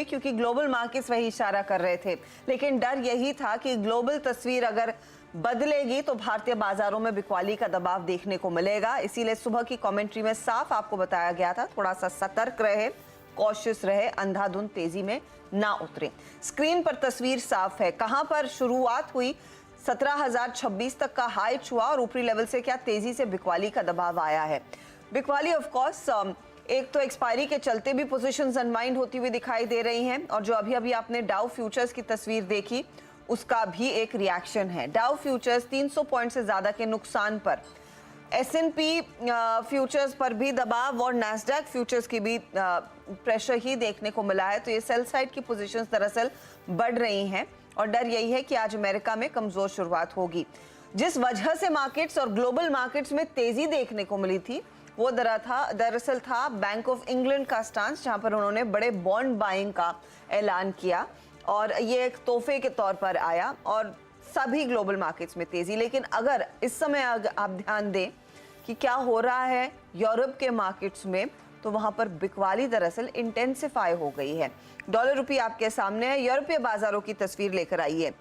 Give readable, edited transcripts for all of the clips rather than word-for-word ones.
क्योंकि global markets वही इशारा कर रहे थे, लेकिन डर यही था कि ग्लोबल तस्वीर अगर बदलेगी तो भारतीय बाजारों में बिकवाली का दबाव देखने को मिलेगा। इसीलिए सुबह की कमेंट्री में साफ आपको बताया गया था, थोड़ा सा सतर्क रहे, कॉशियस रहे, अंधाधुंध तेजी में ना उतरे। स्क्रीन पर तस्वीर साफ है, कहां पर शुरुआत हुई, 17,026 तक का हाई छुआ और ऊपरी लेवल से क्या तेजी से बिकवाली का दबाव आया है। बिकवाली ऑफ कोर्स एक तो एक्सपायरी के चलते भी पोजीशंस अनवाइंड होती हुई दिखाई दे रही हैं, और जो अभी अभी आपने डाउ फ्यूचर्स की तस्वीर देखी उसका भी एक रिएक्शन है। डाउ फ्यूचर्स 300 पॉइंट से ज्यादा के नुकसान पर, S&P फ्यूचर्स पर भी दबाव और नैस्डैक फ्यूचर्स की भी प्रेशर ही देखने को मिला है। तो ये सेल साइड की पोजीशंस दरअसल बढ़ रही हैं और डर यही है कि आज अमेरिका में कमजोर शुरुआत होगी। जिस वजह से मार्केट्स और ग्लोबल मार्केट्स में तेजी देखने को मिली थी वो दरअसल था बैंक ऑफ इंग्लैंड का स्टांस, जहां पर उन्होंने बड़े बॉन्ड बाइंग का ऐलान किया और ये एक तोहफे के तौर पर आया और सभी ग्लोबल मार्केट्स में तेजी। लेकिन अगर इस समय आप ध्यान दें कि क्या हो रहा है यूरोप के मार्केट्स में, तो वहां पर बिकवाली दरअसल इंटेंसिफाई हो गई है। डॉलर रुपये आपके सामने है, यूरोपीय बाजारों की तस्वीर लेकर आई है।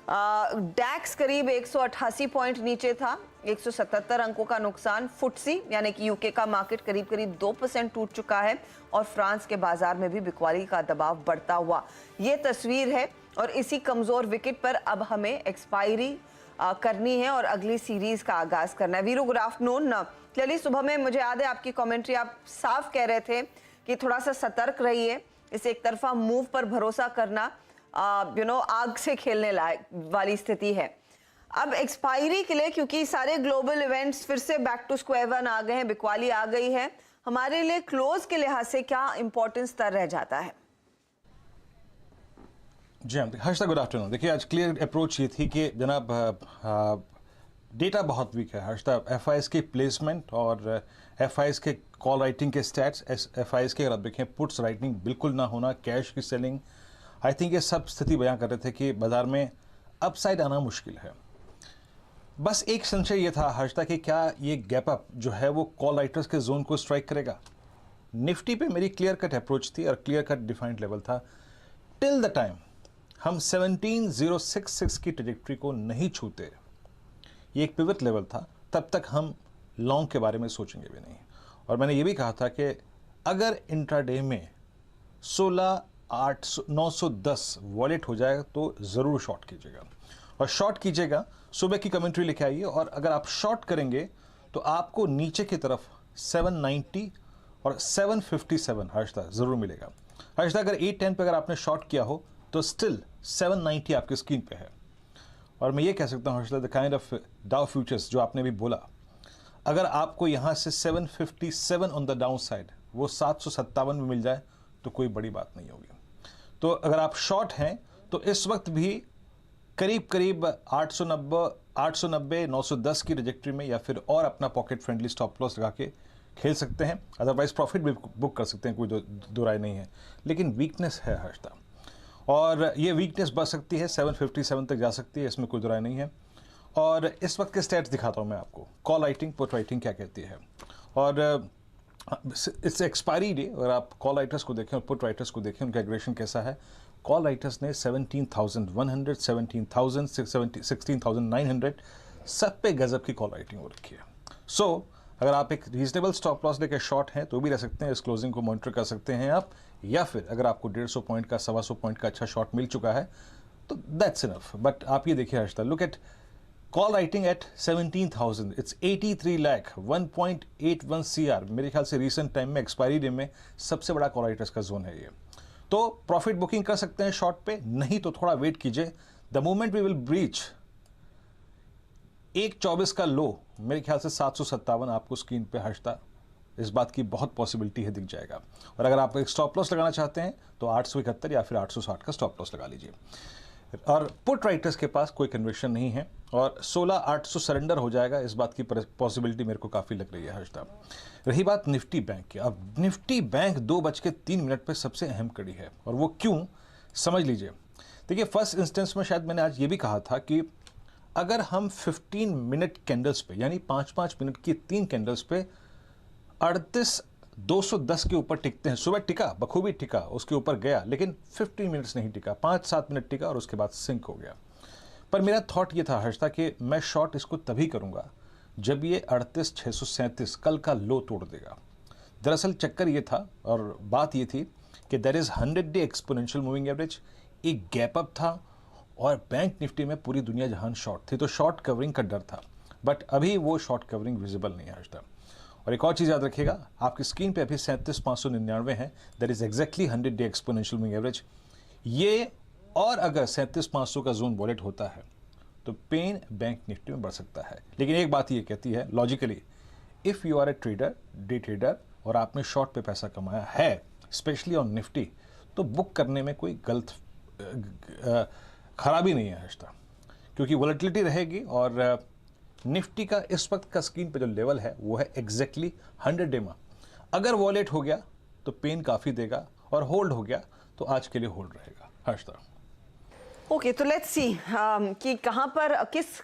डैक्स करीब 188 पॉइंट नीचे था, 177 अंकों का नुकसान। फुटसी यानी कि यूके का मार्केट करीब 2% टूट चुका है और फ्रांस के बाजार में भी बिकवाली का दबाव बढ़ता हुआ ये तस्वीर है। और इसी कमजोर विकेट पर अब हमें एक्सपायरी करनी है और अगली सीरीज का आगाज करना है। Veeru, good afternoon. क्लियरली सुबह में मुझे याद है आपकी कमेंट्री, आप साफ कह रहे थे कि थोड़ा सा सतर्क रहिए, इस एक तरफा मूव पर भरोसा करना आग से खेलने लायक वाली स्थिति है। अब एक्सपायरी के लिए, क्योंकि सारे ग्लोबल इवेंट्स फिर से बैक टू स्क्वायर वन आ गए हैं, बिकवाली आ गई है, हमारे लिए क्लोज के लिहाज से क्या इंपॉर्टेंस स्तर रह जाता है? जी हर्षदा, गुड आफ्टरनून। देखिए, आज क्लियर अप्रोच ये थी कि जनाब डेटा बहुत वीक है हर्षदा। एफआईएस की प्लेसमेंट और एफआईएस के कॉल राइटिंग के स्टैट्स, एफआईएस के अगर आप देखें पुट्स राइटिंग बिल्कुल ना होना, कैश की सेलिंग, आई थिंक ये सब स्थिति बयां कर रहे थे कि बाजार में अपसाइड आना मुश्किल है। बस एक संशय ये था हर्षदा कि क्या ये गैप अप जो है वो कॉल राइटर्स के जोन को स्ट्राइक करेगा। निफ्टी पे मेरी क्लियर कट अप्रोच थी और क्लियर कट डिफाइंड लेवल था। टिल द टाइम हम 17,066 की ट्रेजेक्ट्री को नहीं छूते, ये एक पिवट लेवल था, तब तक हम लॉन्ग के बारे में सोचेंगे भी नहीं। और मैंने ये भी कहा था कि अगर इंट्राडे में 16,910 वॉलेट हो जाएगा तो ज़रूर शॉर्ट कीजिएगा, और शॉर्ट कीजिएगा सुबह की कमेंट्री लेके आइए। और अगर आप शॉर्ट करेंगे तो आपको नीचे की तरफ 790 और 757 हर्षदा ज़रूर मिलेगा। हर्षदा, अगर 810 पे अगर आपने शॉर्ट किया हो तो स्टिल 790 आपकी स्क्रीन पे है। और मैं ये कह सकता हूँ Harshada, the kind of Dow futures जो आपने भी बोला, अगर आपको यहाँ से 757 ऑन द डाउन साइड वो 757 में मिल जाए तो कोई बड़ी बात नहीं होगी। तो अगर आप शॉर्ट हैं तो इस वक्त भी करीब 890 910 की ट्रैजेक्टरी में या फिर और अपना पॉकेट फ्रेंडली स्टॉप लॉस लगा के खेल सकते हैं। अदरवाइज प्रॉफिट भी बुक कर सकते हैं, कोई दो राय नहीं है। लेकिन वीकनेस है हर्षदा, और ये वीकनेस बढ़ सकती है, 757 तक जा सकती है, इसमें कोई दो राय नहीं है। और इस वक्त के स्टैट्स दिखाता हूँ मैं आपको, कॉल राइटिंग पुट राइटिंग क्या कहती है। और इट्स एक्सपायरी डे, अगर आप कॉल राइटर्स को देखें और पुट राइटर्स को देखें, उनका एग्रेशन कैसा है। कॉल राइटर्स ने 17,100, 17,000, 16,900 सब पे गजब की कॉल राइटिंग हो रखी है। सो अगर आप एक रीजनेबल स्टॉप लॉस लेकर शॉर्ट हैं तो भी रह सकते हैं, इस क्लोजिंग को मॉनिटर कर सकते हैं आप, या फिर अगर आपको 150 पॉइंट का 125 पॉइंट का अच्छा शॉर्ट मिल चुका है तो दैट्स इनफ। बट आप ये देखिए Harshada, look at call writing at 17,000, it's 83 lakh, 1.81 CR। मेरे ख्याल से रिसेंट टाइम में एक्सपायरी डे में सबसे बड़ा कॉल राइटर्स का जोन है ये। तो प्रॉफिट बुकिंग कर सकते हैं शॉर्ट पे, नहीं तो थोड़ा वेट कीजिए। The moment we will breach 1.24 का लो, मेरे ख्याल से 757 आपको स्क्रीन पे हर्षदा इस बात की बहुत पॉसिबिलिटी है, दिख जाएगा। और अगर आप एक स्टॉप लॉस लगाना चाहते हैं तो 871 या फिर 860 का स्टॉप लॉस लगा लीजिए। और पुट राइटर्स के पास कोई कन्विक्शन नहीं है और 16,800 सरेंडर हो जाएगा, इस बात की पॉसिबिलिटी मेरे को काफ़ी लग रही है हर्षदा। रही बात निफ्टी बैंक की, अब निफ्टी बैंक 2:03 पे सबसे अहम कड़ी है, और वो क्यों, समझ लीजिए। देखिए, फर्स्ट इंस्टेंस में शायद मैंने आज ये भी कहा था कि अगर हम 15 मिनट कैंडल्स पे, यानी 5-5 मिनट की 3 कैंडल्स पे 38 210 के ऊपर टिकते हैं। सुबह टिका, बखूबी टिका, उसके ऊपर गया, लेकिन 15 मिनट्स नहीं टिका, 5-7 मिनट टिका और उसके बाद सिंक हो गया। पर मेरा थॉट ये था हर्षता कि मैं शॉर्ट इसको तभी करूंगा जब ये 38,637 कल का लो तोड़ देगा। दरअसल चक्कर ये था और बात ये थी कि देयर इज 100-डे एक्सपोनेंशियल मूविंग एवरेज, एक गैप अप था और बैंक निफ्टी में पूरी दुनिया जहान शॉर्ट थी, तो शॉर्ट कवरिंग का डर था। बट अभी वो शॉर्ट कवरिंग विजिबल नहीं है हर्षता। और एक और चीज़ याद रखिएगा, आपकी स्क्रीन पे अभी 37,599 है, दैट इज एक्जैक्टली 100-डे एक्सपोनेंशियल मूविंग एवरेज। ये और अगर 37,500 का जोन वॉलेट होता है तो पेन बैंक निफ्टी में बढ़ सकता है। लेकिन एक बात ये कहती है logically, if you are a trader, day trader, और आपने शॉर्ट पे पैसा कमाया है, स्पेशली ऑन निफ्टी, तो बुक करने में कोई गलत खराबी नहीं है हर्षता, क्योंकि वॉलेटिलिटी रहेगी और निफ्टी का इस वक्त का स्क्रीन पे जो लेवल है वो है एग्जैक्टली 100-डे में। अगर वॉलेट हो गया तो पेन काफ़ी देगा और होल्ड हो गया तो आज के लिए होल्ड रहेगा हर्षता। ओके, तो लेट्स सी कि कहां पर किस